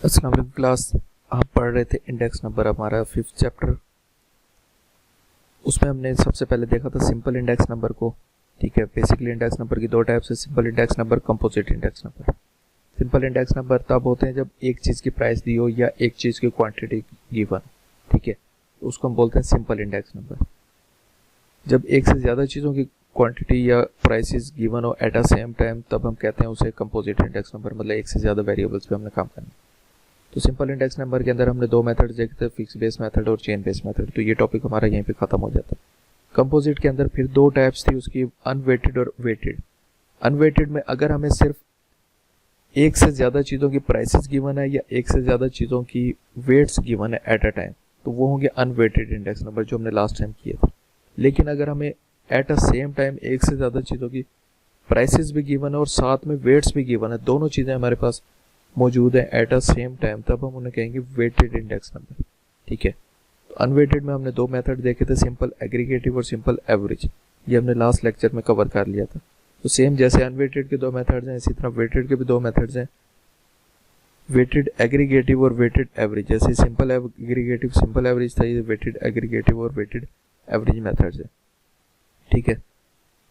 अस्सलाम वालेकुम क्लास। आप पढ़ रहे थे इंडेक्स नंबर, हमारा 5th चैप्टर। उसमें हमने सबसे पहले देखा था सिंपल इंडेक्स नंबर को। ठीक है, बेसिकली इंडेक्स नंबर की दो टाइप्स है, simple index number, composite index number. Simple index number तब होते हैं जब एक चीज़ की प्राइस दी हो या एक चीज़ की क्वांटिटी गिवन। ठीक है, तो उसको हम बोलते हैं सिंपल इंडेक्स नंबर। जब एक से ज़्यादा चीज़ों की क्वांटिटी या प्राइसेस गिवन हो एट अ सेम टाइम, तब हम कहते हैं उसे कंपोजिट इंडेक्स नंबर, मतलब एक से ज़्यादा वेरिएबल्स पे हमने काम करना। तो सिंपल इंडेक्स नंबर के अंदर हमने दो मेथड्स देखे थे, फिक्स बेस मेथड और चेन बेस मेथड। तो ये टॉपिक हमारा यहीं पे खत्म हो जाता है। कंपोजिट के अंदर फिर दो टाइप्स थी उसकी, अनवेटेड और वेटेड। अनवेटेड में अगर हमें सिर्फ एक से ज़्यादा चीज़ों की प्राइसेस गिवन है या एक से ज़्यादा चीज़ों की वेट्स गिवन है एट अ टाइम, तो वो होंगे अनवेटेड इंडेक्स नंबर, जो हमने लास्ट टाइम किए थे। लेकिन अगर हमें एट अ सेम टाइम एक से ज़्यादा चीज़ों की प्राइसेस भी गिवन है और साथ में वेट्स भी गिवन है, दोनों चीज़ें हमारे पास मौजूद है एट अ सेम टाइम, तब हम उन्हें कहेंगे वेटेड इंडेक्स नंबर। ठीक है, तो अनवेटेड में हमने दो मेथड देखे थे, सिंपल एग्रीगेटिव और सिंपल एवरेज। ये हमने लास्ट लेक्चर में कवर कर लिया था। तो सेम जैसे अनवेटेड के दो मेथड्स हैं, इसी तरह वेटेड के भी दो मेथड्स हैं, वेटेड एग्रीगेटिव और वेटेड एवरेज। जैसे सिंपल एग्रीगेटिव सिंपल एवरेज था, ये वेटेड एग्रीगेटिव और वेटेड एवरेज मेथड्स है। ठीक है,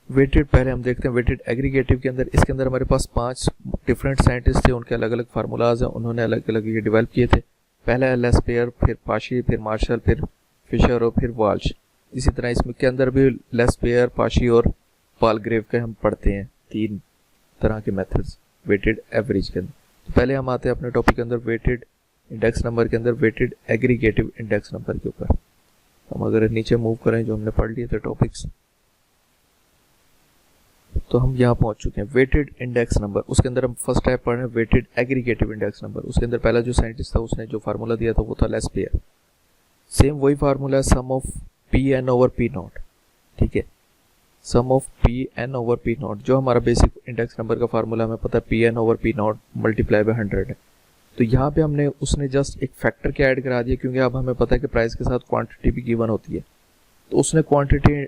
वेटेड पहले हम देखते हैं वेटेड एग्रीगेटिव के अंदर। इसके अंदर हमारे पास 5 डिफरेंट साइंटिस्ट थे, उनके अलग अलग फार्मूलाज हैं, उन्होंने अलग अलग ये डेवलप किए थे। पहला लेस्पेयर, फिर पाशी, फिर मार्शल, फिर फिशर और फिर वाल्श। इसी तरह इसमें के अंदर भी लेस्पेयर, पाशी और पालग्रेव के हम पढ़ते हैं, 3 तरह के मेथड्स वेटेड एवरेज के अंदर। तो पहले हम आते हैं अपने टॉपिक के अंदर वेटेड इंडेक्स नंबर के अंदर, वेटेड एग्रीगेटिव इंडेक्स नंबर के ऊपर। हम अगर नीचे मूव करें, जो हमने पढ़ लिए थे टॉपिक्स, तो हम यहाँ पहुंच चुके हैं वेटेड इंडेक्स नंबर। उसके अंदर हम फर्स्ट टाइप पढ़ रहे हैं वेटेड एग्रीगेटिव इंडेक्स नंबर। उसके अंदर पहला जो साइंटिस्ट था उसने जो फार्मूला दिया था वो था लेस्पेयर। सेम वही फार्मूला है, sum of P N over P naught. ठीक है, sum of P N over P naught, जो हमारा बेसिक इंडेक्स नंबर का फार्मूला हमें पता है, P N over P naught multiply by 100 है। तो यहाँ पे हमने उसने जस्ट एक फैक्टर के ऐड करा दिया, क्योंकि अब हमें पता है कि प्राइस के साथ क्वांटिटी भी गिवन होती है। तो उसने क्वांटिटी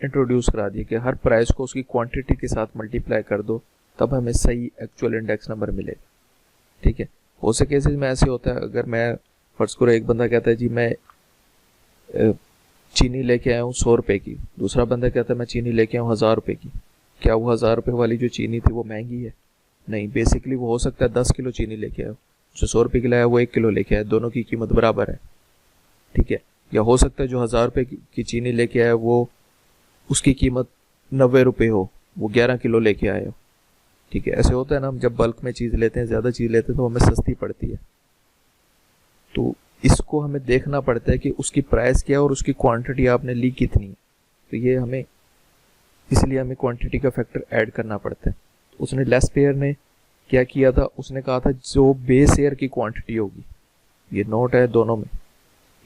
इंट्रोड्यूस करा दिया कि हर प्राइस को उसकी क्वांटिटी के साथ मल्टीप्लाई कर दो, तब हमें सही एक्चुअल इंडेक्स नंबर मिलेगा। ठीक है, हो से केसेस में ऐसे होता है, अगर मैं फर्ज करो एक बंदा कहता है जी मैं चीनी लेके आया हूँ 100 रुपये की, दूसरा बंदा कहता है मैं चीनी लेके आया हूँ 1000 रुपये की। क्या वो 1000 रुपये वाली जो चीनी थी वो महंगी है? नहीं, बेसिकली वो हो सकता है 10 किलो चीनी लेके आया, जो 100 रुपये की लाया वो 1 किलो लेके आया, दोनों की कीमत बराबर है। ठीक है, या हो सकता है जो 1000 रुपये की चीनी लेके आया वो उसकी कीमत 90 रुपये हो, वो 11 किलो लेके आए हो। ठीक है, ऐसे होता है ना, हम जब बल्क में चीज़ लेते हैं, ज़्यादा चीज़ लेते हैं, तो हमें सस्ती पड़ती है। तो इसको हमें देखना पड़ता है कि उसकी प्राइस क्या है और उसकी क्वांटिटी आपने ली कितनी है। तो ये हमें, इसलिए हमें क्वांटिटी का फैक्टर ऐड करना पड़ता है। तो उसने लेस्पेयर ने क्या किया था, उसने कहा था जो बेस ईयर की क्वांटिटी होगी, ये नोट है दोनों में,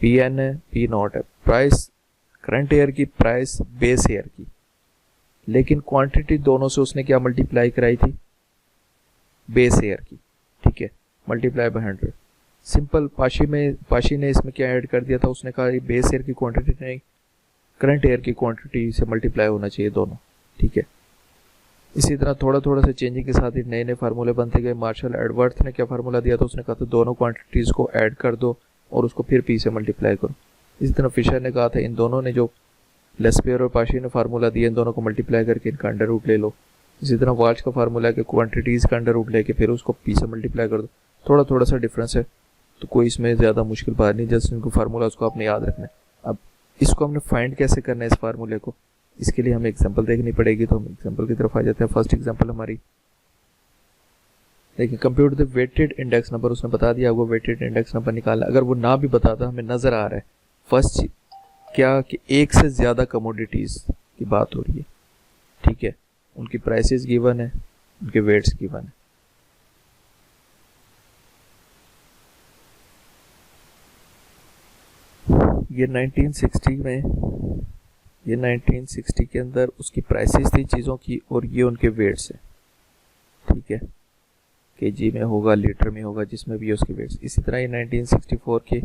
पी एन है, पी नॉट है, प्राइस करंट ईयर की, प्राइस बेस ईयर की, लेकिन क्वांटिटी दोनों से उसने क्या मल्टीप्लाई कराई थी, बेस ईयर की। ठीक है, मल्टीप्लाई बाय 100। सिंपल पाशी ने इसमें क्या ऐड कर दिया था, उसने कहा बेस ईयर की क्वांटिटी नहीं, करंट ईयर की क्वांटिटी से मल्टीप्लाई होना चाहिए दोनों। ठीक है, इसी तरह थोड़ा थोड़ा से चेंजिंग के साथ ही नए नए फार्मूले बनते गए। मार्शल एडवर्थ ने क्या फार्मूला दिया था, उसने कहा था दोनों क्वांटिटीज़ को ऐड कर दो और उसको फिर पी से मल्टीप्लाई करो। इसी तरह फिशर ने कहा था इन दोनों ने, जो लेस्पेयर और पाशी ने फार्मूला दिया, इन दोनों को मल्टीप्लाई करके इनका अंडर रूट ले लो। इसी तरह वाल्श का फार्मूला है कि क्वांटिटीज़ का अंडर रूट लेके फिर उसको पी से मल्टीप्लाई कर दो। थोड़ा थोड़ा सा डिफरेंस है, तो कोई इसमें ज़्यादा मुश्किल बात नहीं, जस्ट इनको फार्मूला उसको आपने याद रखना है। अब इसको हमने फाइंड कैसे करना है इस फार्मूले को, इसके लिए हमें एग्जाम्पल देखनी पड़ेगी। तो हम एग्जाम्पल की तरफ आ जाते हैं। फर्स्ट एग्जाम्पल हमारी देखिए, compute the weighted index number. उसने बता दिया आपको वेटेड इंडेक्स नंबर निकालना। अगर वो ना भी बताता, हमें नज़र आ रहा है फर्स्ट क्या कि एक से ज़्यादा कमोडिटीज़ की बात हो रही है। ठीक है, उनकी प्राइसेस गिवन है, उनके वेट्स गिवन है। ये 1960 के अंदर उसकी प्राइसेस थी चीज़ों की, और ये उनके वेट्स है। ठीक है, केजी में होगा, लीटर में होगा, जिसमें भी उसके वेट्स। इसी तरह ये 1964 के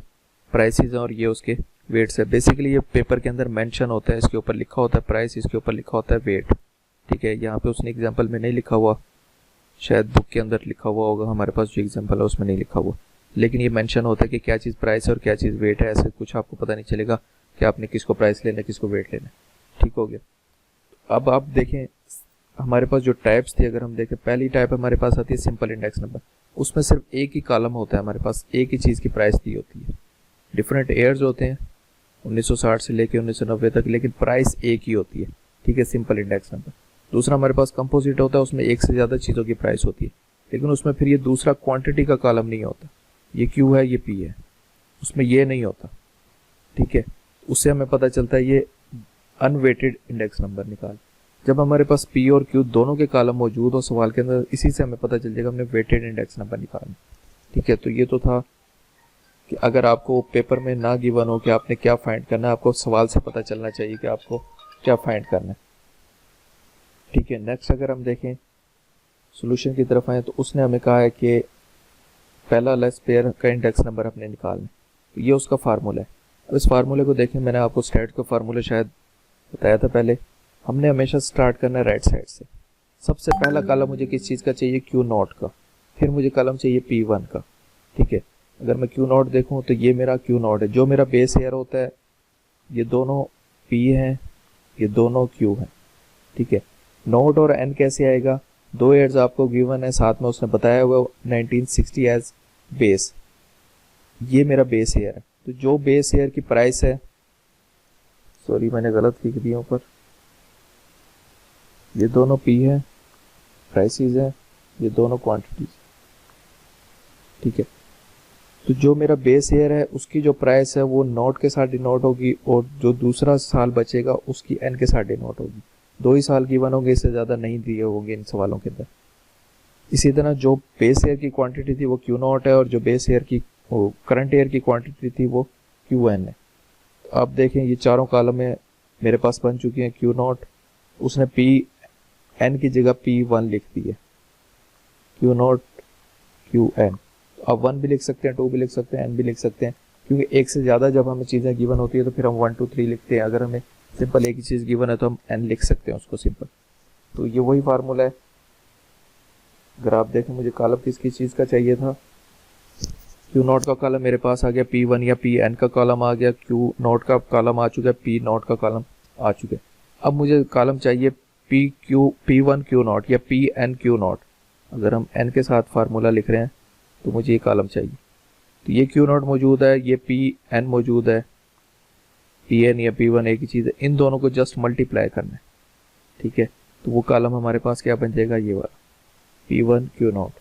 प्राइसेस हैं और ये उसके वेट्स है। बेसिकली ये पेपर के अंदर मेंशन होता है, इसके ऊपर लिखा होता है प्राइस, इसके ऊपर लिखा होता है वेट। ठीक है, यहाँ पे उसने एग्जांपल में नहीं लिखा हुआ, शायद बुक के अंदर लिखा हुआ होगा, हमारे पास जो एग्जांपल है उसमें नहीं लिखा हुआ। लेकिन ये मेंशन होता है कि क्या चीज़ प्राइस है और क्या चीज़ वेट है। ऐसे कुछ आपको पता नहीं चलेगा कि आपने किसको प्राइस लेना है किसको वेट लेना है। ठीक हो गया। अब आप देखें हमारे पास जो टाइप्स थी, अगर हम देखें पहली टाइप हमारे पास आती है सिंपल इंडेक्स नंबर। उसमें सिर्फ एक ही कॉलम होता है, हमारे पास एक ही चीज़ की प्राइस दी होती है। डिफरेंट ईयर्स होते हैं 1960 से लेके 1990 तक, लेकिन प्राइस एक ही होती है। ठीक है, सिंपल इंडेक्स नंबर। दूसरा हमारे पास कंपोजिट होता है, उसमें एक से ज़्यादा चीज़ों की प्राइस होती है, लेकिन उसमें फिर ये दूसरा क्वांटिटी का कॉलम नहीं होता। ये क्यू है, ये पी है, उसमें ये नहीं होता। ठीक है, उससे हमें पता चलता है ये अनवेटेड इंडेक्स नंबर निकाल। जब हमारे पास पी और क्यू दोनों के कॉलम मौजूद हो सवाल के अंदर, इसी से हमें पता चल जाएगा हमने वेटेड इंडेक्स नंबर निकालना। ठीक है, तो ये तो था कि अगर आपको पेपर में ना गिवन हो कि आपने क्या फाइंड करना है, आपको सवाल से पता चलना चाहिए कि आपको क्या फाइंड करना है। ठीक है, नेक्स्ट अगर हम देखें सॉल्यूशन की तरफ आए तो उसने हमें कहा है कि पहला लेस पेयर का इंडेक्स नंबर हमने निकालना है। तो ये उसका फार्मूला है। अब इस फार्मूले को देखें, मैंने आपको स्टैट का फार्मूला शायद बताया था पहले। हमने हमेशा स्टार्ट करना है राइट साइड से। सबसे पहला कॉलम मुझे किस चीज़ का चाहिए, क्यू नॉट का, फिर मुझे कॉलम चाहिए P1 का। ठीक है, अगर मैं क्यू नॉट देखूँ तो ये मेरा क्यू नॉट है, जो मेरा बेस एयर होता है। ये दोनों P हैं, ये दोनों Q हैं। ठीक है, नोट और N कैसे आएगा, दो एयर्स आपको गिवन है, साथ में उसने बताया हुआ 1960 एज बेस। ये मेरा बेस एयर है, तो जो बेस एयर की प्राइस है, सॉरी मैंने गलत लिख दिया ऊपर, ये दोनों P है, प्राइसेस है, ये दोनों क्वांटिटीज। ठीक है, तो जो मेरा बेस ईयर है उसकी जो प्राइस है वो नोट के साथ डिनोट होगी, और जो दूसरा साल बचेगा उसकी एन के साथ डिनोट होगी। 2 ही साल गिवन होंगे, इससे ज़्यादा नहीं दिए होंगे इन सवालों के अंदर। इसी तरह जो बेस ईयर की क्वांटिटी थी वो क्यू नॉट है, और जो बेस ईयर की करंट ईयर की क्वांटिटी थी वो क्यू एन है। तो आप देखें ये चारों कॉलम में मेरे पास बन चुकी हैं। क्यू नॉट उसने पी एन की जगह P1 लिख दी है, क्यू नॉट क्यू एन। आप 1 भी लिख सकते हैं, 2 भी लिख सकते हैं, n भी लिख सकते हैं, क्योंकि एक से ज़्यादा जब हमें चीज़ें गिवन होती है तो फिर हम 1 2 3 लिखते हैं। अगर हमें सिंपल एक ही चीज़ गिवन है तो हम n लिख सकते हैं उसको सिंपल। तो ये वही फार्मूला है। अगर आप देखें मुझे कॉलम किसकी चीज़ का चाहिए था, क्यू नॉट का कॉलम मेरे पास आ गया, P1 या Pn का कॉलम आ गया, क्यू नॉट का कॉलम आ चुका है, P नॉट का कॉलम आ चुका है। अब मुझे कॉलम चाहिए P1 क्यू नॉट या Pn क्यू नॉट। अगर हम n के साथ फार्मूला लिख रहे हैं तो मुझे ये कॉलम चाहिए। तो ये क्यू नॉट मौजूद है, ये Pn मौजूद है, Pn या P1 एक ही चीज़ है, इन दोनों को जस्ट मल्टीप्लाई करना है। ठीक है, तो वो कॉलम हमारे पास क्या बन जाएगा, ये वाला P1 क्यू नॉट।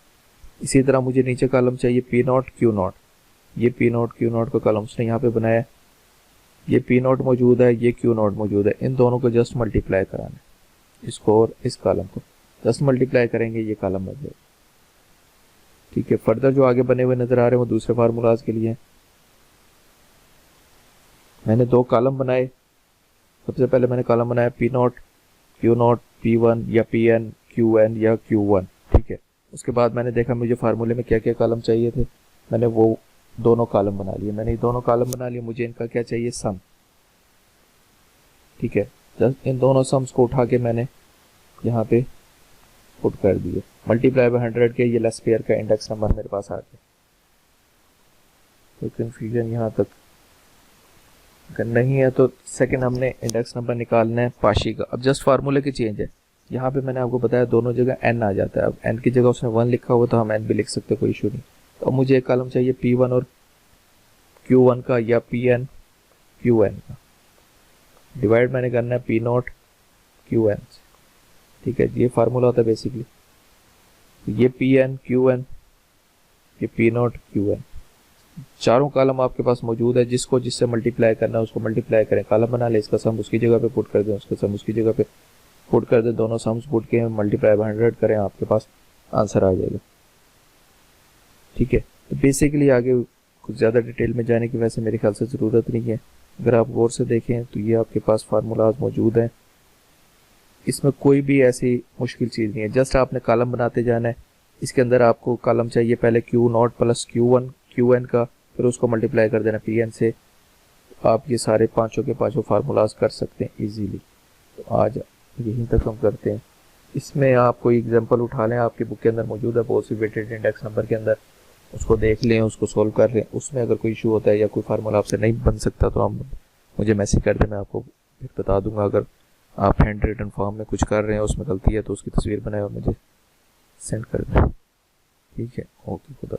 इसी तरह मुझे नीचे कॉलम चाहिए P नॉट क्यू नॉट। ये P नॉट क्यू नॉट का कॉलम उसने यहाँ पे बनाया है। ये P नॉट मौजूद है, ये क्यू नॉट मौजूद है, इन दोनों को जस्ट मल्टीप्लाई कराना है। इसको और इस कॉलम को जस्ट मल्टीप्लाई करेंगे, ये कॉलम बन जाएगा। ठीक है, फर्दर जो आगे बने हुए नजर आ रहे हैं वो दूसरे फार्मूलाज के लिए। मैंने 2 कॉलम बनाए। सबसे पहले मैंने कॉलम बनाया P not Q not P1 या Pn Qn या Q1। ठीक है, उसके बाद मैंने देखा मुझे फार्मूले में क्या क्या कॉलम चाहिए थे, मैंने वो दोनों कॉलम बना लिए। मैंने ये दोनों कॉलम बना लिए, मुझे इनका क्या चाहिए, सम। ठीक है, जस्ट इन दोनों सम्स को उठा के मैंने यहाँ पे पुट कर दिए, मल्टीप्लाई बाय 100 के। ये लेस पेयर का इंडेक्स नंबर मेरे पास आ गया। तो कंफ्यूजन यहाँ तक अगर नहीं है तो सेकंड हमने इंडेक्स नंबर निकालना है पाशी का। अब जस्ट फार्मूले की चेंज है, यहाँ पे मैंने आपको बताया दोनों जगह n आ जाता है। अब n की जगह उसने 1 लिखा हुआ तो हम n भी लिख सकते, कोई इशू नहीं। तो अब मुझे एक कॉलम चाहिए P1 और Q1 का या Pn Qn का। डिवाइड मैंने करना है P नॉट Qn से। ठीक है, ये फार्मूला होता है बेसिकली। ये Pn Qn, ये P नॉट Qn, चारों कॉलम आपके पास मौजूद है। जिसको जिससे मल्टीप्लाई करना है उसको मल्टीप्लाई करें, कॉलम बना ले, इसका सम उसकी जगह पे पुट कर दें, उसका सम उसकी जगह पे पुट कर दें, दोनों सम्स पुट के मल्टीप्लाई बाय 100 करें, आपके पास आंसर आ जाएगा। ठीक है, तो बेसिकली आगे कुछ ज़्यादा डिटेल में जाने की वैसे मेरे ख्याल से ज़रूरत नहीं है। अगर आप गौर से देखें तो ये आपके पास फार्मूलाज मौजूद हैं, इसमें कोई भी ऐसी मुश्किल चीज़ नहीं है, जस्ट आपने कॉलम बनाते जाना है। इसके अंदर आपको कॉलम चाहिए पहले Q not plus Q1 Qn का, फिर उसको मल्टीप्लाई कर देना Pn से। आप ये सारे पांचों के पांचों फार्मूलाज कर सकते हैं इजीली। तो आज यहीं तक हम करते हैं। इसमें आप कोई एग्जांपल उठा लें, आपकी बुक के अंदर मौजूद है बहुत सी वेटेड इंडेक्स नंबर के अंदर, उसको देख लें, उसको सोल्व कर लें। उसमें अगर कोई इशू होता है या कोई फार्मूला आपसे नहीं बन सकता तो आप मुझे मैसेज कर दें, मैं आपको फिर बता दूंगा। अगर आप हैंड रिटन फॉर्म में कुछ कर रहे हैं उसमें गलती है तो उसकी तस्वीर बनाए और मुझे सेंड कर दें। ठीक है, ओके, खुदा।